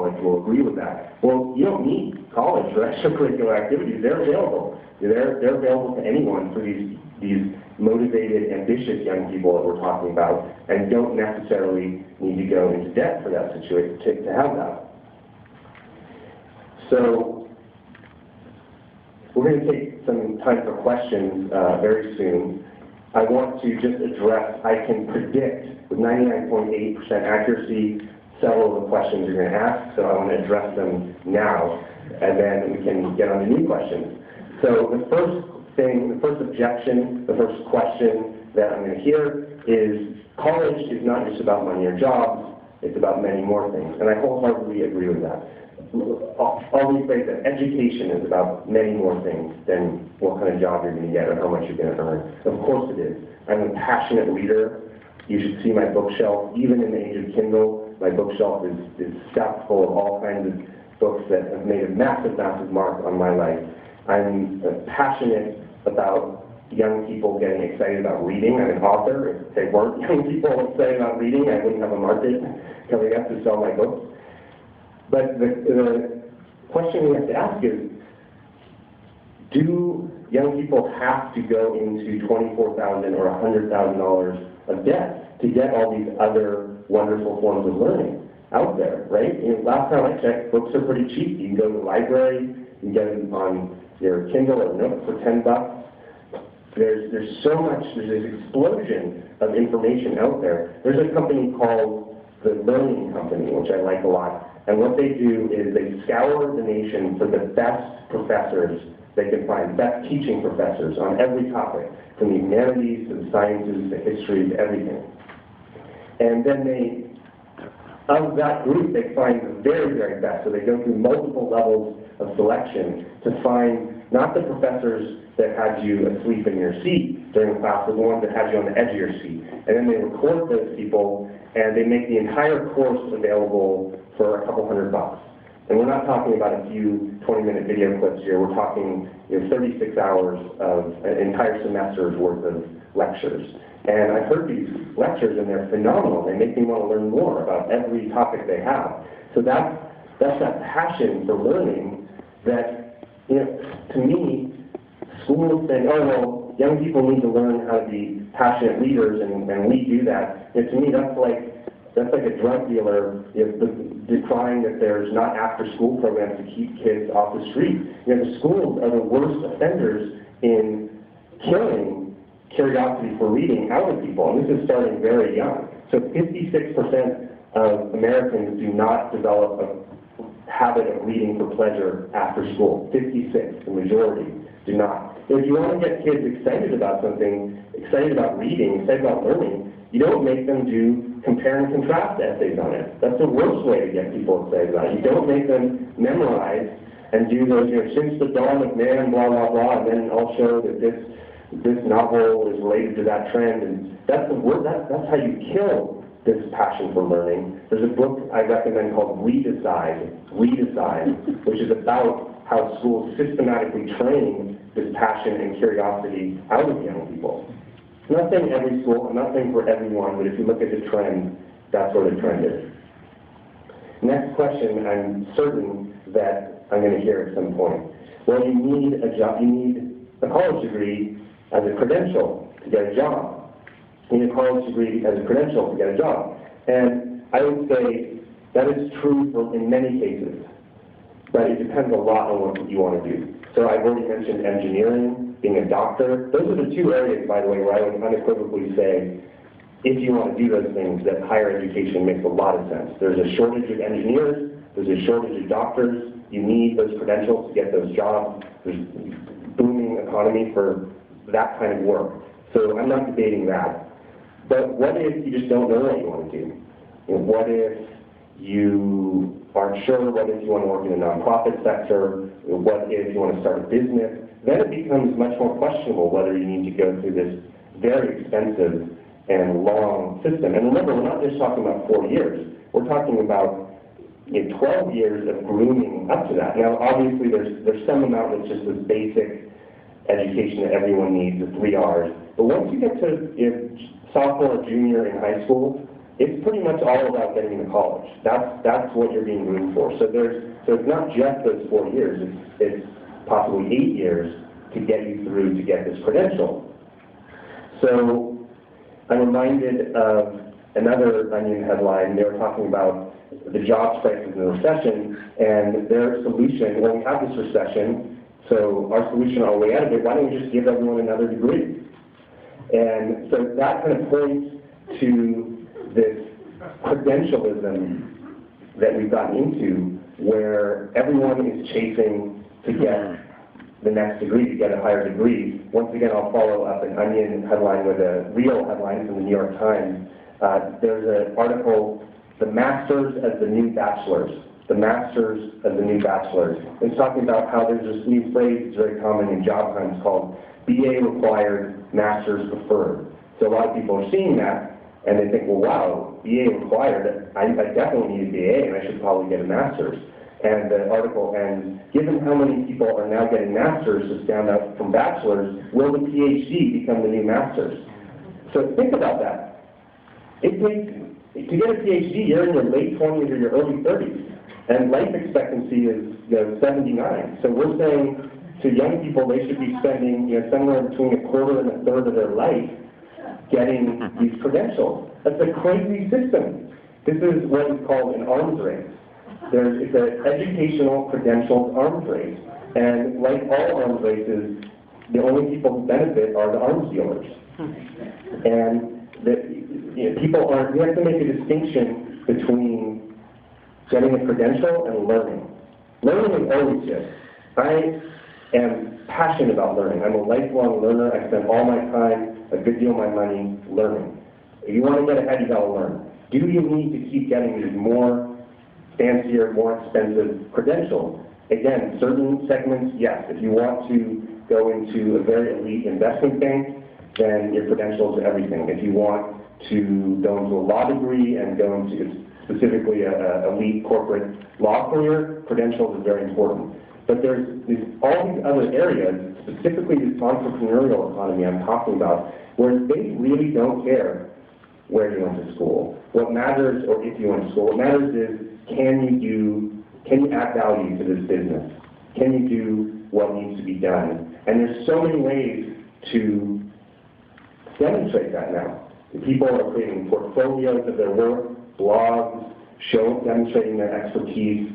college will agree with that. Well, you don't need college for extracurricular activities. They're available. They're available to anyone for these motivated, ambitious young people that we're talking about, and don't necessarily need to go into debt for that situation to have that. So we're going to take some time for questions very soon. I want to just address, I can predict with 99.8% accuracy several of the questions you're going to ask, so I want to address them now, and then we can get on to new questions. So the first thing, the first objection, the first question that I'm going to hear is college is not just about money or jobs, it's about many more things, and I wholeheartedly agree with that. I'll always say that education is about many more things than what kind of job you're going to get or how much you're going to earn. Of course it is. I'm a passionate reader. You should see my bookshelf. Even in the age of Kindle, my bookshelf is stuffed full of all kinds of books that have made a massive, massive mark on my life. I'm passionate about young people getting excited about reading. I'm an author. If they weren't young people excited about reading, I wouldn't have a market coming up to sell my books. But the question we have to ask is, do young people have to go into $24,000 or $100,000 of debt to get all these other wonderful forms of learning out there, right? Last time I checked, books are pretty cheap. You can go to the library, you can get them on your Kindle or Nook for $10. There's so much, there's this explosion of information out there. There's a company called the Learning Company, which I like a lot. And what they do is they scour the nation for the best professors they can find, best teaching professors on every topic, from the humanities to the sciences, the history, to everything. And then of that group, they find the very, very best. So they go through multiple levels of selection to find not the professors that had you asleep in your seat during class, but the ones that had you on the edge of your seat. And then they record those people, and they make the entire course available for a couple $100. And we're not talking about a few 20-minute video clips here. We're talking 36 hours of an entire semester's worth of lectures. And I've heard these lectures, and they're phenomenal. They make me want to learn more about every topic they have. So that's that passion for learning that, to me, schools saying, oh, well, young people need to learn how to be passionate leaders, and we do that. And to me, that's like a drug dealer decrying that there's not after-school programs to keep kids off the street. The schools are the worst offenders in killing curiosity for reading out of people, and this is starting very young. So 56% of Americans do not develop a habit of reading for pleasure after school. 56, the majority, do not. If you want to get kids excited about something, excited about reading, excited about learning, you don't make them do compare and contrast essays on it. That's the worst way to get people excited about it. You don't make them memorize and do those, since the dawn of man, blah, blah, blah, and then I'll show that this novel is related to that trend. And that's how you kill this passion for learning. There's a book I recommend called Redecide, which is about how schools systematically train this passion and curiosity out of young people. I'm not saying every school, I'm not saying for everyone, but if you look at the trend, that's where the trend is. Next question, I'm certain that I'm going to hear at some point. Well, you need a job, you need a college degree as a credential to get a job. You need a college degree as a credential to get a job. And I would say that is true in many cases, but it depends a lot on what you want to do. So I've already mentioned engineering, being a doctor. Those are the two areas, by the way, where I would unequivocally say, if you want to do those things, that higher education makes a lot of sense. There's a shortage of engineers, there's a shortage of doctors, you need those credentials to get those jobs, there's a booming economy for that kind of work. So I'm not debating that. But what if you just don't know what you want to do? What if you aren't sure? What if you want to work in the nonprofit sector? What if you want to start a business? Then it becomes much more questionable whether you need to go through this very expensive and long system. And remember, we're not just talking about 4 years. We're talking about 12 years of grooming up to that. Now, obviously, there's some amount that's just this basic education that everyone needs, the 3 R's. But once you get to sophomore or junior in high school, it's pretty much all about getting into college. That's what you're being groomed for. So it's not just those 4 years, it's possibly 8 years to get you through to get this credential. So I'm reminded of another Onion headline. They were talking about the jobs crisis and the recession, and their solution, well, we have this recession, so our solution on the way out of it, why don't we just give everyone another degree? And so that kind of points to this credentialism that we've gotten into, where everyone is chasing to get the next degree, to get a higher degree. Once again, I'll follow up an Onion headline with a real headline from the New York Times. There's an article, "The Masters as the New Bachelors." The Masters as the New Bachelors. It's talking about how there's this new phrase that's very common in job hunts called BA required, Masters preferred. So a lot of people are seeing that, and they think, well, wow, BA required, I definitely need a BA, and I should probably get a Master's. And the article ends, given how many people are now getting Masters to stand out from Bachelors, will the PhD become the new Master's? So think about that. It takes, to get a PhD, you're in your late 20s or your early 30s, and life expectancy is 79. So we're saying to young people they should be spending somewhere between a quarter and a third of their life getting these credentials. That's a crazy system. This is what is called an arms race. It's an educational credentials arms race. And like all arms races, the only people who benefit are the arms dealers. And people aren't, we have to make a distinction between getting a credential and learning. Learning is always good. I am passionate about learning. I'm a lifelong learner. I spend all my time, a good deal of my money, learning. If you want to get ahead, you got to learn. Do you need to keep getting these more fancier, more expensive credentials? Again, certain segments, yes. If you want to go into a very elite investment bank, then your credentials are everything. If you want to go into a law degree and go into specifically an elite corporate law career, credentials are very important. But there's all these other areas, specifically this entrepreneurial economy I'm talking about, where they really don't care where you went to school. What matters, or if you went to school, what matters is can you add value to this business? Can you do what needs to be done? And there's so many ways to demonstrate that now. People are creating portfolios of their work, blogs, demonstrating their expertise.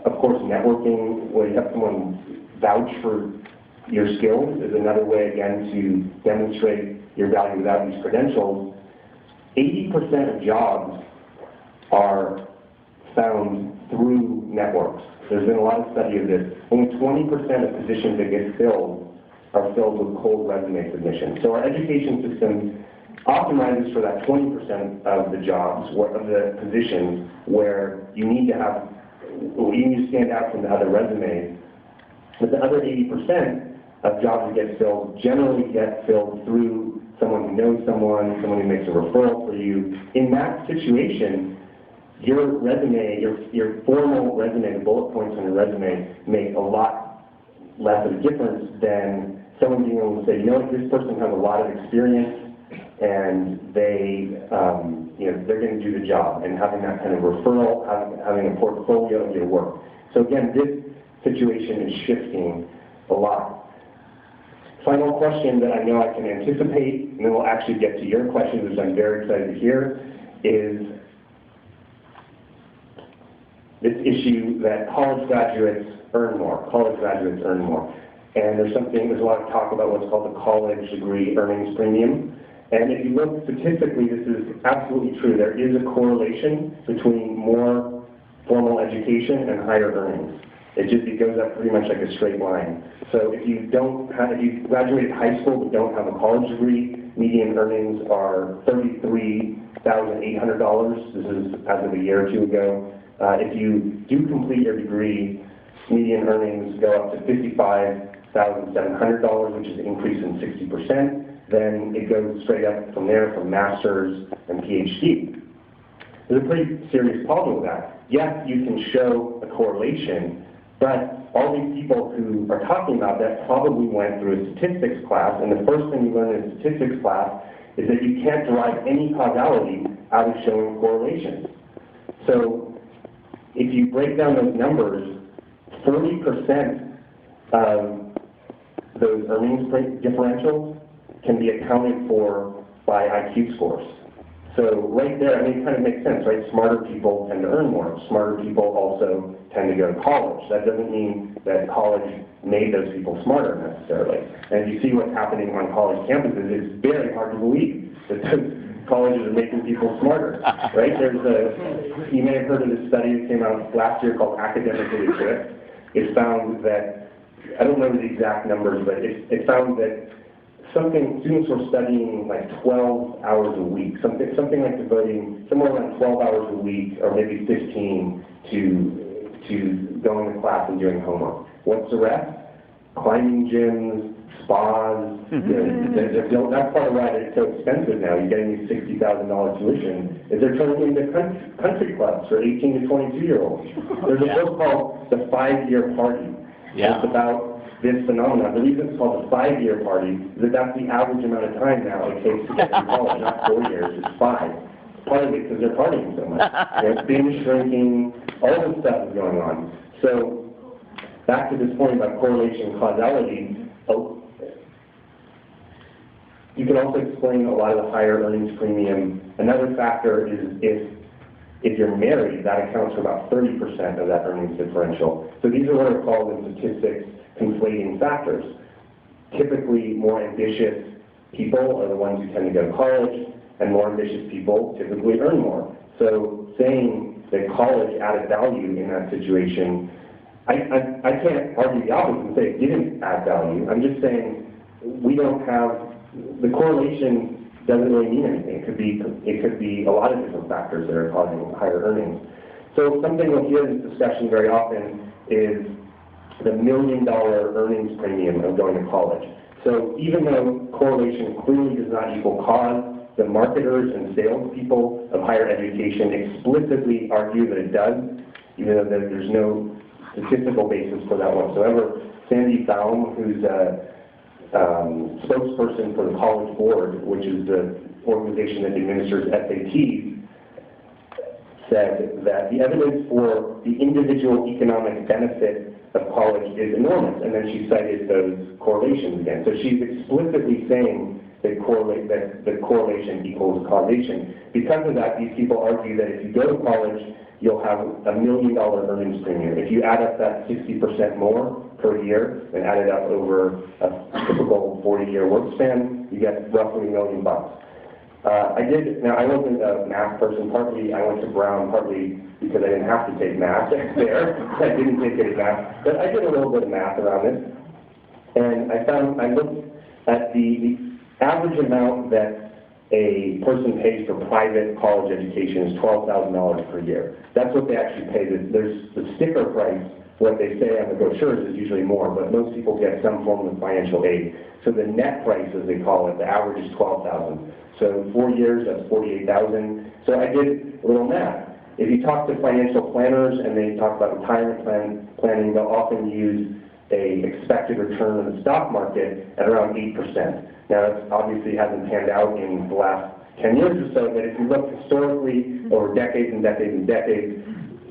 Of course, networking, where you have someone vouch for your skills, is another way, again, to demonstrate your value without these credentials. 80% of jobs are found through networks. There's been a lot of study of this. Only 20% of positions that get filled are filled with cold resume submissions. So our education system optimizes for that 20% of the jobs, of the positions, where you need to stand out from the other resumes. But the other 80% of jobs that get filled generally get filled through someone who knows someone who makes a referral for you. In that situation, your resume, your formal resume, the bullet points on your resume make a lot less of a difference than someone being able to say, this person has a lot of experience and they're going to do the job, and having that kind of referral, having a portfolio of your work. So again, this situation is shifting a lot. Final question that I know I can anticipate, and then we'll actually get to your questions, which I'm very excited to hear, is this issue that college graduates earn more. College graduates earn more. And there's a lot of talk about what's called the college degree earnings premium. And if you look statistically, this is absolutely true. There is a correlation between more formal education and higher earnings. It goes up pretty much like a straight line. So if you graduated high school but don't have a college degree, median earnings are $33,800. This is as of a year or two ago. If you do complete your degree, median earnings go up to $55,700, which is an increase in 60%. Then it goes straight up from there for master's and PhD. There's a pretty serious problem with that. Yes, you can show a correlation, but all these people who are talking about that probably went through a statistics class, and the first thing you learn in a statistics class is that you can't derive any causality out of showing correlation. So if you break down those numbers, 30% of those earnings differentials can be accounted for by IQ scores. So right there, I mean, it kind of makes sense, right? Smarter people tend to earn more. Smarter people also tend to go to college. That doesn't mean that college made those people smarter necessarily. And if you see what's happening on college campuses, it's very hard to believe that those colleges are making people smarter, right? You may have heard of this study that came out last year called Academically Equipped. It found that, I don't remember the exact numbers, but it found that students were studying like 12 hours a week, something like devoting somewhere around 12 hours a week, or maybe 15, to going to class and doing homework. What's the rest? Climbing gyms, spas. That's part of why it's so expensive now. You're getting these $60,000 tuition. Is they're turning into country clubs for 18 to 22-year-olds. There's a book called The 5-Year Party. Yeah. It's about this phenomenon. The reason it's called the 5-year party is that that's the average amount of time now it takes to get through college, not 4 years, it's 5. Partly because they're partying so much. Binge drinking, all this stuff is going on. So, back to this point about correlation and causality, you can also explain a lot of the higher earnings premium. Another factor is if you're married, that accounts for about 30% of that earnings differential. So these are what are called in statistics conflating factors. Typically, more ambitious people are the ones who tend to go to college, and more ambitious people typically earn more. So saying that college added value in that situation, I can't argue the opposite and say it didn't add value. I'm just saying we don't have, the correlation doesn't really mean anything. It could be a lot of different factors that are causing higher earnings. So something we'll hear in this discussion very often is the $1 million earnings premium of going to college. So even though correlation clearly does not equal cause, the marketers and salespeople of higher education explicitly argue that it does, even though there's no statistical basis for that whatsoever. Sandy Baum, who's a spokesperson for the College Board, which is the organization that administers SATs, said that the evidence for the individual economic benefit of college is enormous, and then she cited those correlations again. So she's explicitly saying that correlation equals causation. Because of that, these people argue that if you go to college, you'll have a $1 million earnings premium. If you add up that 60% more per year and add it up over a typical 40-year work span, you get roughly $1 million. Now I wasn't a math person, partly I went to Brown, partly because I didn't have to take math there. I didn't take any math, but I did a little bit of math around it. And I looked at the average amount that a person pays for private college education is $12,000 per year. That's what they actually pay. There's the sticker price, what they say on the brochures is usually more, but most people get some form of financial aid. So the net price, as they call it, the average is $12,000. So 4 years, that's $48,000. So I did a little math. If you talk to financial planners and they talk about retirement planning, they'll often use a expected return on the stock market at around 8%. Now, it obviously hasn't panned out in the last 10 years or so, but if you look historically over decades and decades and decades,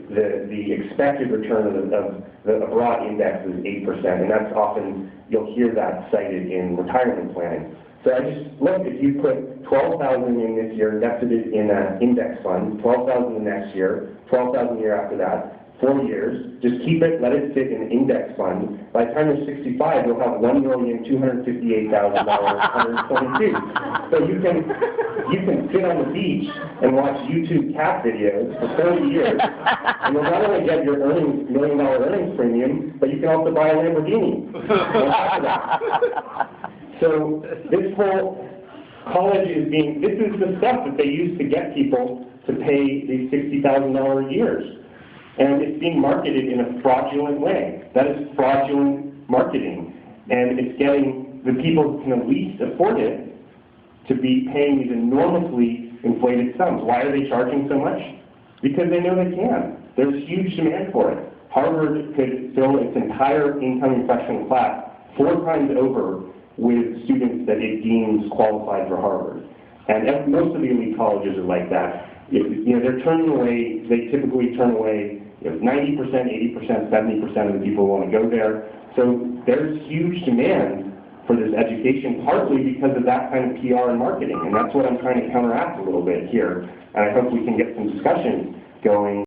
the expected return of the broad index is 8%, and that's often, you'll hear that cited in retirement planning. So I just looked, if you put $12,000 in this year, invested it in an index fund, $12,000 the next year, $12,000 the year after that, 4 years, just keep it, let it sit in an index fund. By the time you're 65, you'll have $1,258,122. So you can sit on the beach and watch YouTube cat videos for 30 years, and you'll not only get your $1 million earnings premium, but you can also buy a Lamborghini on top of that. So this whole college this is the stuff that they use to get people to pay these $60,000 years. And it's being marketed in a fraudulent way. That is fraudulent marketing. And it's getting the people who can at least afford it to be paying these enormously inflated sums. Why are they charging so much? Because they know they can. There's huge demand for it. Harvard could fill its entire incoming freshman class 4 times over with students that it deems qualified for Harvard. And most of the elite colleges are like that. they're turning away, they typically turn away 90%, 80%, 70% of the people who want to go there. So there's huge demand for this education, partly because of that kind of PR and marketing, and that's what I'm trying to counteract a little bit here. And I hope we can get some discussion going